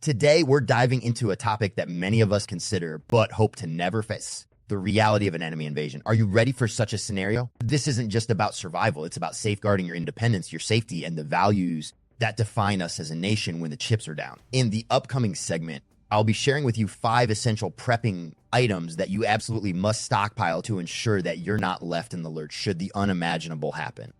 Today, we're diving into a topic that many of us consider but hope to never face: the reality of an enemy invasion. Are you ready for such a scenario? This isn't just about survival. It's about safeguarding your independence, your safety, and the values that define us as a nation when the chips are down. In the upcoming segment, I'll be sharing with you 5 essential prepping items that you absolutely must stockpile to ensure that you're not left in the lurch should the unimaginable happen.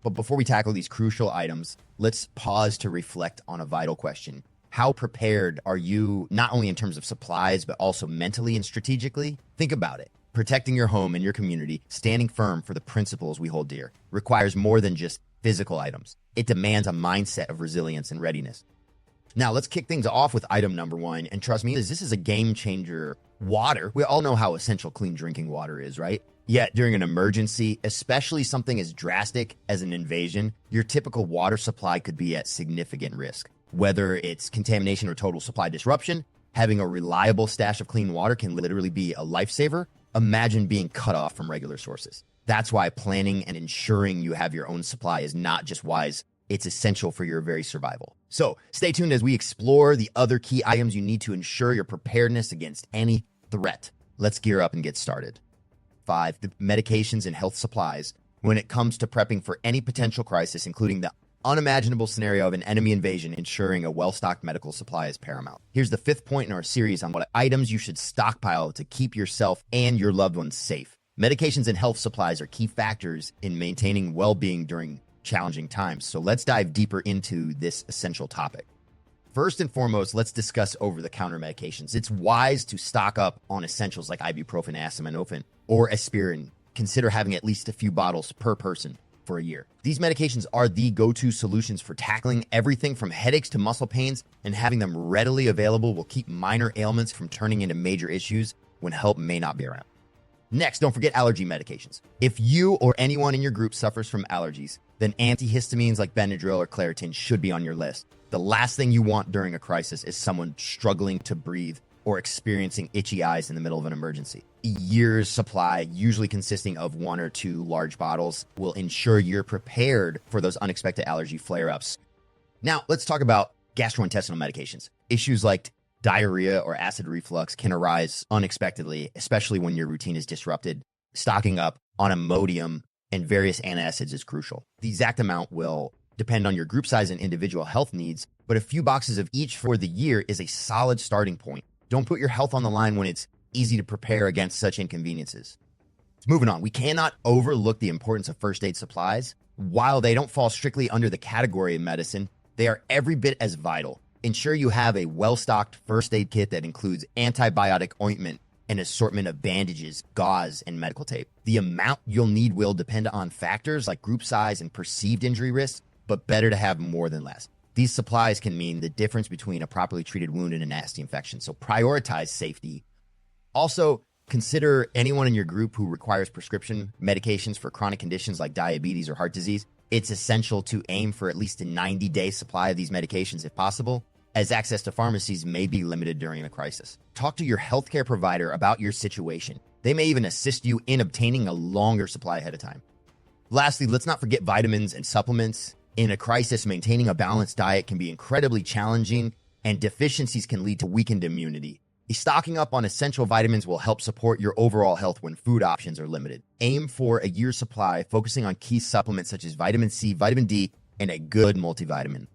But before we tackle these crucial items, let's pause to reflect on a vital question. How prepared are you, not only in terms of supplies, but also mentally and strategically? Think about it. Protecting your home and your community, standing firm for the principles we hold dear, requires more than just physical items. It demands a mindset of resilience and readiness. Now, let's kick things off with item number 1. And trust me, this is a game changer. Water. We all know how essential clean drinking water is, right? Yet during an emergency, especially something as drastic as an invasion, your typical water supply could be at significant risk. Whether it's contamination or total supply disruption, having a reliable stash of clean water can literally be a lifesaver. Imagine being cut off from regular sources. That's why planning and ensuring you have your own supply is not just wise, it's essential for your very survival. So stay tuned as we explore the other key items you need to ensure your preparedness against any threat. Let's gear up and get started. 5, the medications and health supplies. When it comes to prepping for any potential crisis, including the unimaginable scenario of an enemy invasion, ensuring a well-stocked medical supply is paramount. Here's the 5th point in our series on what items you should stockpile to keep yourself and your loved ones safe. Medications and health supplies are key factors in maintaining well-being during challenging times. So let's dive deeper into this essential topic. First and foremost, let's discuss over-the-counter medications. It's wise to stock up on essentials like ibuprofen, acetaminophen, or aspirin. Consider having at least a few bottles per person for a year. These medications are the go-to solutions for tackling everything from headaches to muscle pains, and having them readily available will keep minor ailments from turning into major issues when help may not be around. Next, don't forget allergy medications. If you or anyone in your group suffers from allergies, then antihistamines like Benadryl or Claritin should be on your list. The last thing you want during a crisis is someone struggling to breathe or experiencing itchy eyes in the middle of an emergency. A year's supply, usually consisting of 1 or 2 large bottles, will ensure you're prepared for those unexpected allergy flare-ups. Now, let's talk about gastrointestinal medications. Issues like diarrhea or acid reflux can arise unexpectedly, especially when your routine is disrupted. Stocking up on Imodium and various antacids is crucial. The exact amount will depend on your group size and individual health needs, but a few boxes of each for the year is a solid starting point. Don't put your health on the line when it's easy to prepare against such inconveniences. Moving on, we cannot overlook the importance of first aid supplies. While they don't fall strictly under the category of medicine, they are every bit as vital. Ensure you have a well-stocked first aid kit that includes antibiotic ointment, an assortment of bandages, gauze, and medical tape. The amount you'll need will depend on factors like group size and perceived injury risk, but better to have more than less. These supplies can mean the difference between a properly treated wound and a nasty infection, so prioritize safety. Also, consider anyone in your group who requires prescription medications for chronic conditions like diabetes or heart disease. It's essential to aim for at least a 90-day supply of these medications if possible, as access to pharmacies may be limited during a crisis. Talk to your healthcare provider about your situation. They may even assist you in obtaining a longer supply ahead of time. Lastly, let's not forget vitamins and supplements. In a crisis, maintaining a balanced diet can be incredibly challenging, and deficiencies can lead to weakened immunity. Stocking up on essential vitamins will help support your overall health when food options are limited. Aim for a year's supply, focusing on key supplements such as vitamin C, vitamin D, and a good multivitamin.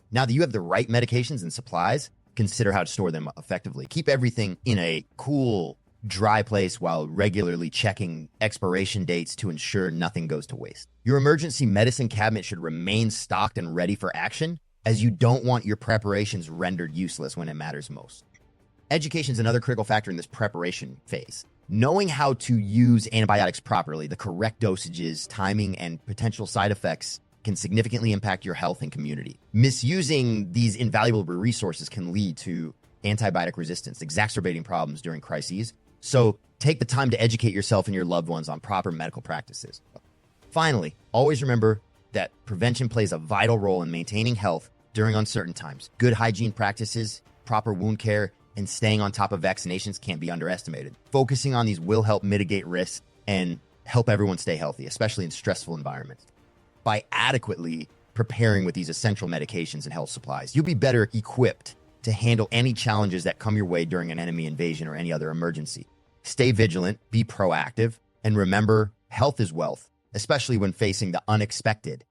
Now that you have the right medications and supplies, consider how to store them effectively. Keep everything in a cool, dry place while regularly checking expiration dates to ensure nothing goes to waste. Your emergency medicine cabinet should remain stocked and ready for action, as you don't want your preparations rendered useless when it matters most. Education is another critical factor in this preparation phase. Knowing how to use antibiotics properly, the correct dosages, timing, and potential side effects can significantly impact your health and community. Misusing these invaluable resources can lead to antibiotic resistance, exacerbating problems during crises. So take the time to educate yourself and your loved ones on proper medical practices. Finally, always remember that prevention plays a vital role in maintaining health during uncertain times. Good hygiene practices, proper wound care, and staying on top of vaccinations can't be underestimated. Focusing on these will help mitigate risks and help everyone stay healthy, especially in stressful environments. By adequately preparing with these essential medications and health supplies, you'll be better equipped to handle any challenges that come your way during an enemy invasion or any other emergency. Stay vigilant, be proactive, and remember, health is wealth, especially when facing the unexpected.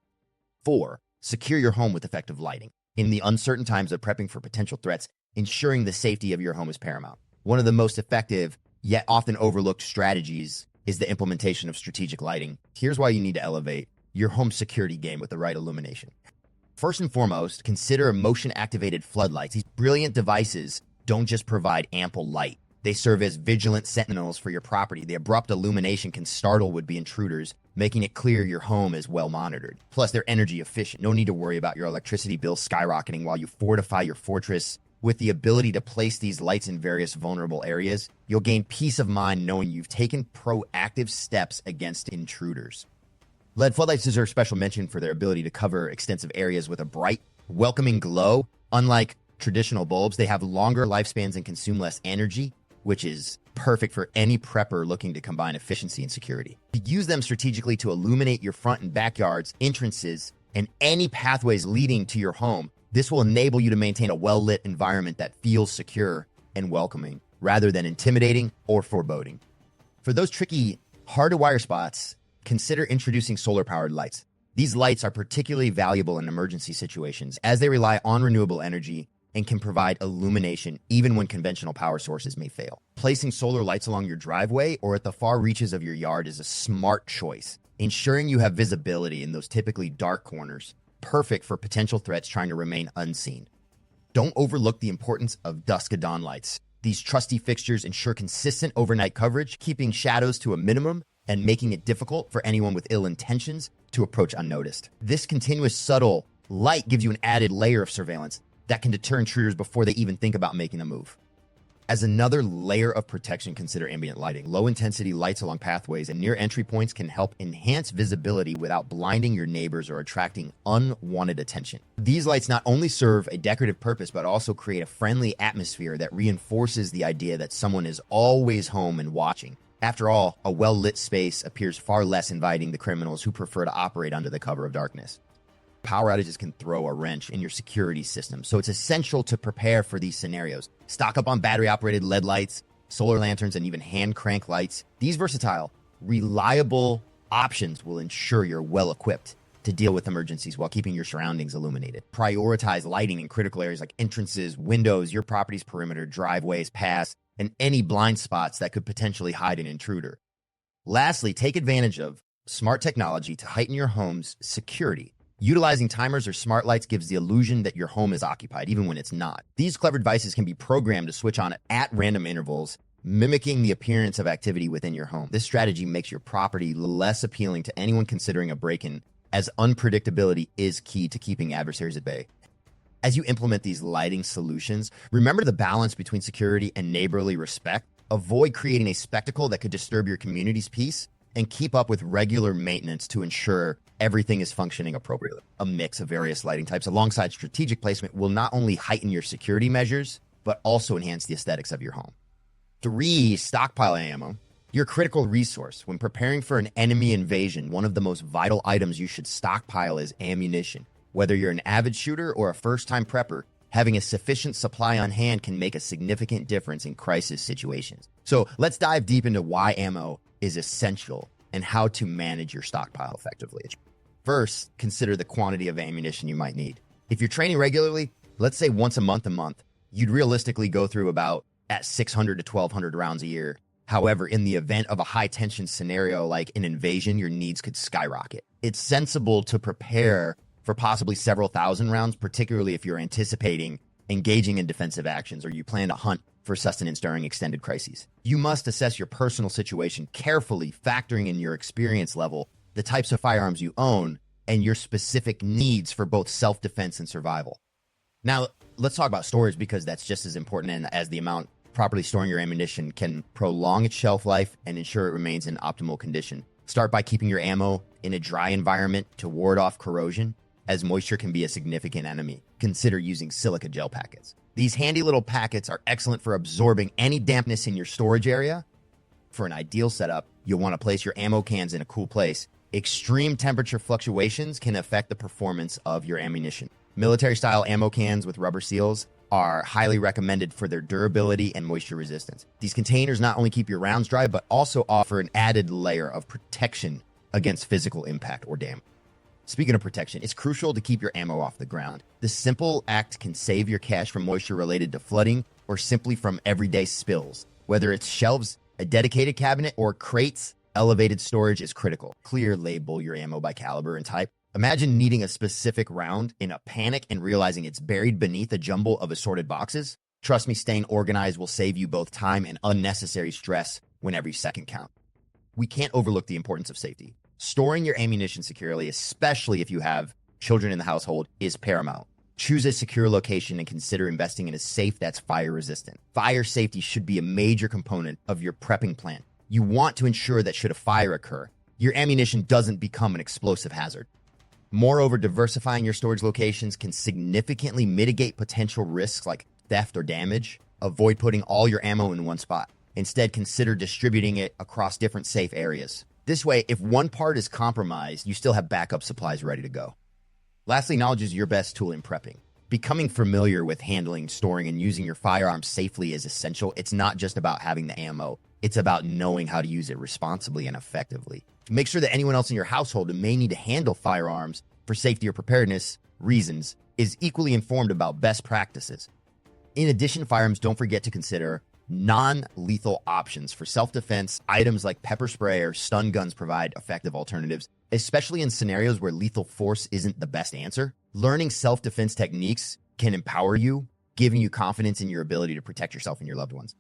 4. Secure your home with effective lighting. In the uncertain times of prepping for potential threats, ensuring the safety of your home is paramount. One of the most effective, yet often overlooked strategies is the implementation of strategic lighting. Here's why you need to elevate your home security game with the right illumination. First and foremost, consider motion-activated floodlights. These brilliant devices don't just provide ample light. They serve as vigilant sentinels for your property. The abrupt illumination can startle would-be intruders, making it clear your home is well monitored. Plus, they're energy efficient. No need to worry about your electricity bill skyrocketing while you fortify your fortress. With the ability to place these lights in various vulnerable areas, you'll gain peace of mind knowing you've taken proactive steps against intruders. LED floodlights deserve special mention for their ability to cover extensive areas with a bright, welcoming glow. Unlike traditional bulbs, they have longer lifespans and consume less energy, which is perfect for any prepper looking to combine efficiency and security. Use them strategically to illuminate your front and backyards, entrances, and any pathways leading to your home. This will enable you to maintain a well-lit environment that feels secure and welcoming, rather than intimidating or foreboding. For those tricky, hard-to-wire spots, consider introducing solar-powered lights. These lights are particularly valuable in emergency situations as they rely on renewable energy and can provide illumination even when conventional power sources may fail. Placing solar lights along your driveway or at the far reaches of your yard is a smart choice, ensuring you have visibility in those typically dark corners, perfect for potential threats trying to remain unseen. Don't overlook the importance of dusk to dawn lights. These trusty fixtures ensure consistent overnight coverage, keeping shadows to a minimum and making it difficult for anyone with ill intentions to approach unnoticed. This continuous subtle light gives you an added layer of surveillance that can deter intruders before they even think about making a move. As another layer of protection, consider ambient lighting. Low-intensity lights along pathways and near entry points can help enhance visibility without blinding your neighbors or attracting unwanted attention. These lights not only serve a decorative purpose, but also create a friendly atmosphere that reinforces the idea that someone is always home and watching. After all, a well-lit space appears far less inviting to criminals who prefer to operate under the cover of darkness. Power outages can throw a wrench in your security system, so it's essential to prepare for these scenarios. Stock up on battery-operated LED lights, solar lanterns, and even hand crank lights. These versatile, reliable options will ensure you're well-equipped to deal with emergencies while keeping your surroundings illuminated. Prioritize lighting in critical areas like entrances, windows, your property's perimeter, driveways, paths, and any blind spots that could potentially hide an intruder. Lastly, take advantage of smart technology to heighten your home's security. Utilizing timers or smart lights gives the illusion that your home is occupied, even when it's not. These clever devices can be programmed to switch on at random intervals, mimicking the appearance of activity within your home. This strategy makes your property less appealing to anyone considering a break-in, as unpredictability is key to keeping adversaries at bay. As you implement these lighting solutions, remember the balance between security and neighborly respect. Avoid creating a spectacle that could disturb your community's peace, and keep up with regular maintenance to ensure everything is functioning appropriately. A mix of various lighting types alongside strategic placement will not only heighten your security measures, but also enhance the aesthetics of your home. 3, stockpile ammo. Your critical resource. When preparing for an enemy invasion, one of the most vital items you should stockpile is ammunition. Whether you're an avid shooter or a first-time prepper, having a sufficient supply on hand can make a significant difference in crisis situations. So let's dive deep into why ammo is essential and how to manage your stockpile effectively. First, consider the quantity of ammunition you might need. If you're training regularly, let's say once a month, you'd realistically go through about at 600 to 1,200 rounds a year. However, in the event of a high-tension scenario like an invasion, your needs could skyrocket. It's sensible to prepare for possibly several thousand rounds, particularly if you're anticipating engaging in defensive actions or you plan to hunt for sustenance during extended crises. You must assess your personal situation carefully, factoring in your experience level, the types of firearms you own, and your specific needs for both self-defense and survival. Now, let's talk about storage, because that's just as important as the amount. Properly storing your ammunition can prolong its shelf life and ensure it remains in optimal condition. Start by keeping your ammo in a dry environment to ward off corrosion, as moisture can be a significant enemy. Consider using silica gel packets. These handy little packets are excellent for absorbing any dampness in your storage area. For an ideal setup, you'll want to place your ammo cans in a cool place. Extreme temperature fluctuations can affect the performance of your ammunition. Military-style ammo cans with rubber seals are highly recommended for their durability and moisture resistance. These containers not only keep your rounds dry, but also offer an added layer of protection against physical impact or damage. Speaking of protection, it's crucial to keep your ammo off the ground. This simple act can save your cache from moisture related to flooding or simply from everyday spills. Whether it's shelves, a dedicated cabinet, or crates, elevated storage is critical. Clear label your ammo by caliber and type. Imagine needing a specific round in a panic and realizing it's buried beneath a jumble of assorted boxes. Trust me, staying organized will save you both time and unnecessary stress when every second counts. We can't overlook the importance of safety. Storing your ammunition securely, especially if you have children in the household, is paramount. Choose a secure location and consider investing in a safe that's fire resistant. Fire safety should be a major component of your prepping plan. You want to ensure that should a fire occur, your ammunition doesn't become an explosive hazard. Moreover, diversifying your storage locations can significantly mitigate potential risks like theft or damage. Avoid putting all your ammo in one spot. Instead, consider distributing it across different safe areas. This way, if one part is compromised, you still have backup supplies ready to go. Lastly, knowledge is your best tool in prepping. Becoming familiar with handling, storing, and using your firearms safely is essential. It's not just about having the ammo. It's about knowing how to use it responsibly and effectively. Make sure that anyone else in your household who may need to handle firearms for safety or preparedness reasons is equally informed about best practices. In addition to firearms, don't forget to consider non-lethal options. For self-defense, items like pepper spray or stun guns provide effective alternatives, especially in scenarios where lethal force isn't the best answer. Learning self-defense techniques can empower you, giving you confidence in your ability to protect yourself and your loved ones.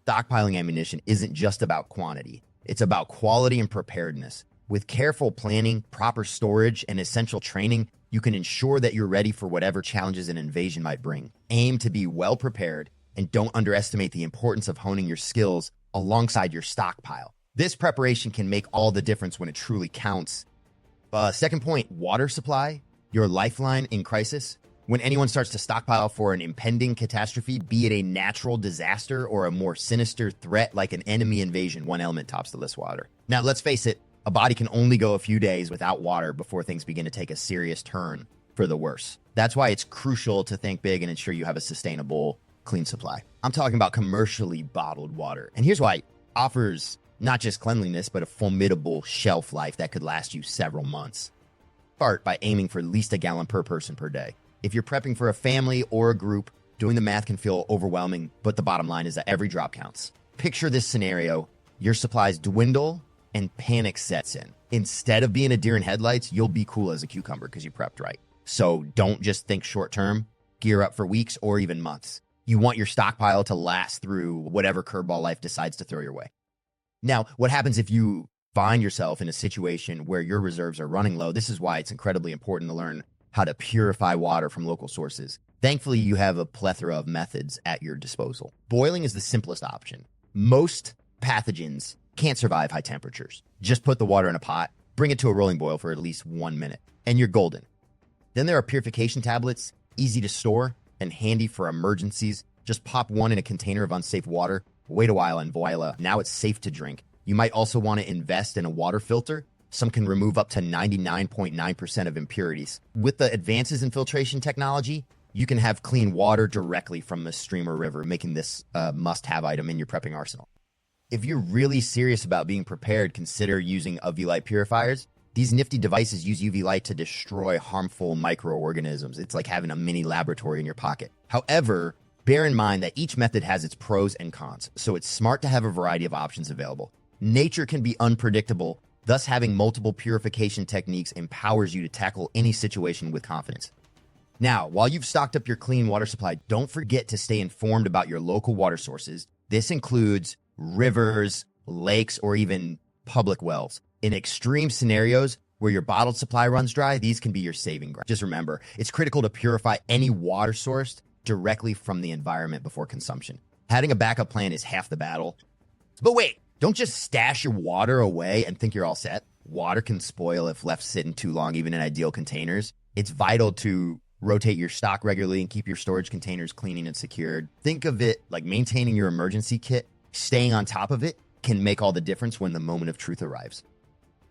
Stockpiling ammunition isn't just about quantity. It's about quality and preparedness. With careful planning, proper storage, and essential training, you can ensure that you're ready for whatever challenges an invasion might bring. Aim to be well prepared and don't underestimate the importance of honing your skills alongside your stockpile. This preparation can make all the difference when it truly counts. Second point, water supply, your lifeline in crisis. When anyone starts to stockpile for an impending catastrophe, be it a natural disaster or a more sinister threat like an enemy invasion, one element tops the list: water. Now, let's face it, a body can only go a few days without water before things begin to take a serious turn for the worse. That's why it's crucial to think big and ensure you have a sustainable, clean supply. I'm talking about commercially bottled water. And here's why: it offers not just cleanliness, but a formidable shelf life that could last you several months. Start by aiming for at least a gallon per person per day. If you're prepping for a family or a group, doing the math can feel overwhelming, but the bottom line is that every drop counts. Picture this scenario: your supplies dwindle and panic sets in. Instead of being a deer in headlights, you'll be cool as a cucumber because you prepped right. So don't just think short term, gear up for weeks or even months. You want your stockpile to last through whatever curveball life decides to throw your way. Now, what happens if you find yourself in a situation where your reserves are running low? This is why it's incredibly important to learn how to purify water from local sources. Thankfully, you have a plethora of methods at your disposal. Boiling is the simplest option. Most pathogens can't survive high temperatures. Just put the water in a pot, bring it to a rolling boil for at least 1 minute, and you're golden. Then there are purification tablets, easy to store and handy for emergencies. Just pop one in a container of unsafe water, wait a while, and voila, now it's safe to drink. You might also want to invest in a water filter. Some can remove up to 99.9% of impurities. With the advances in filtration technology, you can have clean water directly from a stream or river, making this a must-have item in your prepping arsenal. If you're really serious about being prepared, consider using UV light purifiers. These nifty devices use UV light to destroy harmful microorganisms. It's like having a mini laboratory in your pocket. However, bear in mind that each method has its pros and cons, so it's smart to have a variety of options available. Nature can be unpredictable, thus having multiple purification techniques empowers you to tackle any situation with confidence. Now, while you've stocked up your clean water supply, don't forget to stay informed about your local water sources. This includes rivers, lakes, or even public wells. In extreme scenarios where your bottled supply runs dry, these can be your saving grace. Just remember, it's critical to purify any water source directly from the environment before consumption. Having a backup plan is half the battle. But wait, don't just stash your water away and think you're all set. Water can spoil if left sitting too long, even in ideal containers. It's vital to rotate your stock regularly and keep your storage containers clean and secured. Think of it like maintaining your emergency kit. Staying on top of it can make all the difference when the moment of truth arrives.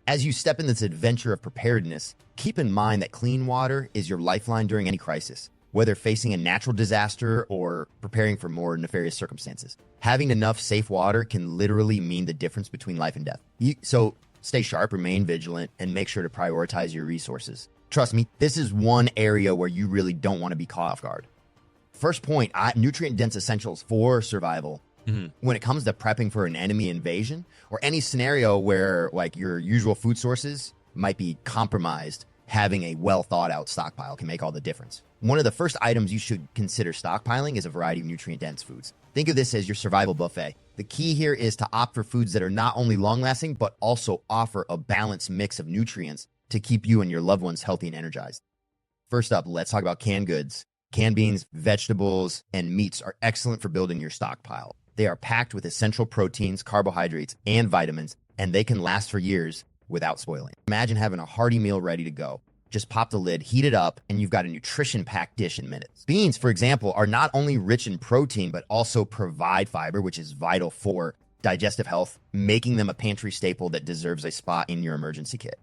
As you step in this adventure of preparedness, keep in mind that clean water is your lifeline during any crisis. whether facing a natural disaster or preparing for more nefarious circumstances. Having enough safe water can literally mean the difference between life and death. So stay sharp, remain vigilant, and make sure to prioritize your resources. Trust me, this is one area where you really don't want to be caught off guard. First point, nutrient-dense essentials for survival. When it comes to prepping for an enemy invasion or any scenario where like your usual food sources might be compromised, having a well-thought-out stockpile can make all the difference. One of the first items you should consider stockpiling is a variety of nutrient-dense foods. Think of this as your survival buffet. The key here is to opt for foods that are not only long-lasting, but also offer a balanced mix of nutrients to keep you and your loved ones healthy and energized. First up, let's talk about canned goods. Canned beans, vegetables, and meats are excellent for building your stockpile. They are packed with essential proteins, carbohydrates, and vitamins, and they can last for years without spoiling. Imagine having a hearty meal ready to go. Just pop the lid, heat it up, and you've got a nutrition-packed dish in minutes. Beans, for example, are not only rich in protein, but also provide fiber, which is vital for digestive health, making them a pantry staple that deserves a spot in your emergency kit.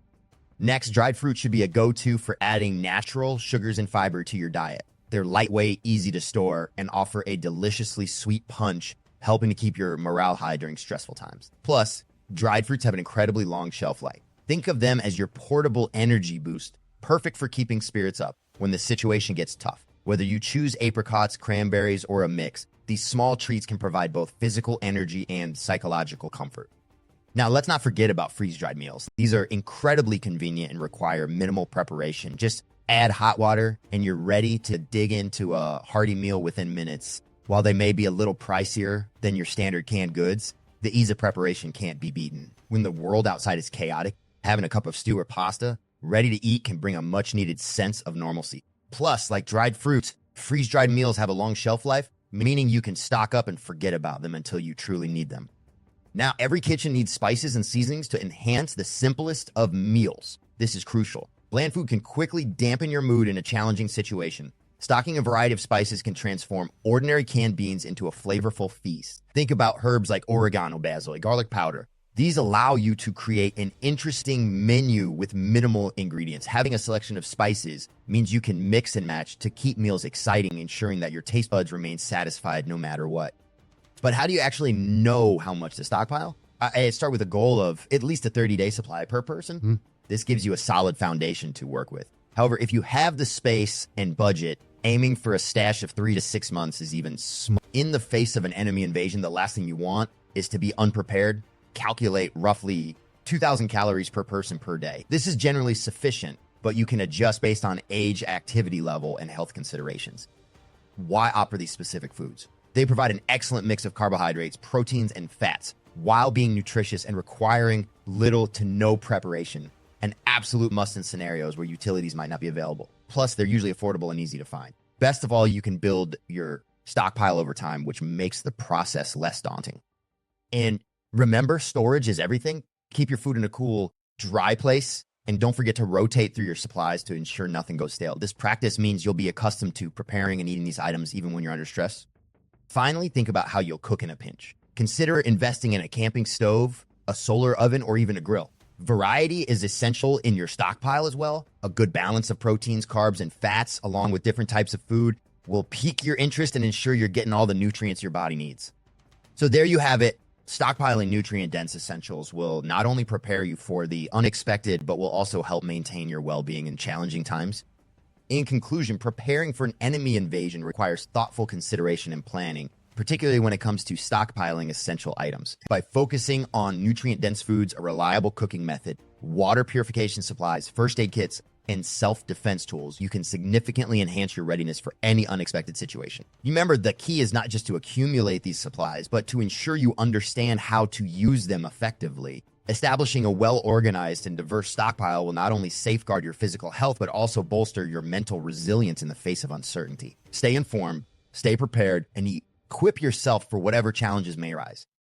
Next, dried fruit should be a go-to for adding natural sugars and fiber to your diet. They're lightweight, easy to store, and offer a deliciously sweet punch, helping to keep your morale high during stressful times. Plus, dried fruits have an incredibly long shelf life. Think of them as your portable energy boost, perfect for keeping spirits up when the situation gets tough. Whether you choose apricots, cranberries, or a mix, these small treats can provide both physical energy and psychological comfort. Now, let's not forget about freeze-dried meals. These are incredibly convenient and require minimal preparation. Just add hot water and you're ready to dig into a hearty meal within minutes. While they may be a little pricier than your standard canned goods, the ease of preparation can't be beaten. When the world outside is chaotic, having a cup of stew or pasta ready to eat can bring a much-needed sense of normalcy. Plus, like dried fruits, freeze-dried meals have a long shelf life, meaning you can stock up and forget about them until you truly need them. Now, every kitchen needs spices and seasonings to enhance the simplest of meals. This is crucial. Bland food can quickly dampen your mood in a challenging situation. Stocking a variety of spices can transform ordinary canned beans into a flavorful feast. Think about herbs like oregano, basil, garlic powder. These allow you to create an interesting menu with minimal ingredients. Having a selection of spices means you can mix and match to keep meals exciting, ensuring that your taste buds remain satisfied no matter what. But how do you actually know how much to stockpile? I start with a goal of at least a 30-day supply per person. This gives you a solid foundation to work with. However, if you have the space and budget, aiming for a stash of 3 to 6 months is even smart. In the face of an enemy invasion, the last thing you want is to be unprepared. Calculate roughly 2,000 calories per person per day. This is generally sufficient, but you can adjust based on age, activity level, and health considerations. Why opt for these specific foods? They provide an excellent mix of carbohydrates, proteins, and fats, while being nutritious and requiring little to no preparation. An absolute must in scenarios where utilities might not be available. Plus, they're usually affordable and easy to find. Best of all, you can build your stockpile over time, which makes the process less daunting. And remember, storage is everything. Keep your food in a cool, dry place, and don't forget to rotate through your supplies to ensure nothing goes stale. This practice means you'll be accustomed to preparing and eating these items even when you're under stress. Finally, think about how you'll cook in a pinch. Consider investing in a camping stove, a solar oven, or even a grill. Variety is essential in your stockpile as well. A good balance of proteins, carbs, and fats, along with different types of food, will pique your interest and ensure you're getting all the nutrients your body needs. So there you have it. Stockpiling nutrient-dense essentials will not only prepare you for the unexpected, but will also help maintain your well-being in challenging times. In conclusion, preparing for an enemy invasion requires thoughtful consideration and planning, particularly when it comes to stockpiling essential items. By focusing on nutrient-dense foods, a reliable cooking method, water purification supplies, first aid kits, and self-defense tools, you can significantly enhance your readiness for any unexpected situation. Remember, the key is not just to accumulate these supplies, but to ensure you understand how to use them effectively. Establishing a well-organized and diverse stockpile will not only safeguard your physical health, but also bolster your mental resilience in the face of uncertainty. Stay informed, stay prepared, and equip yourself for whatever challenges may arise.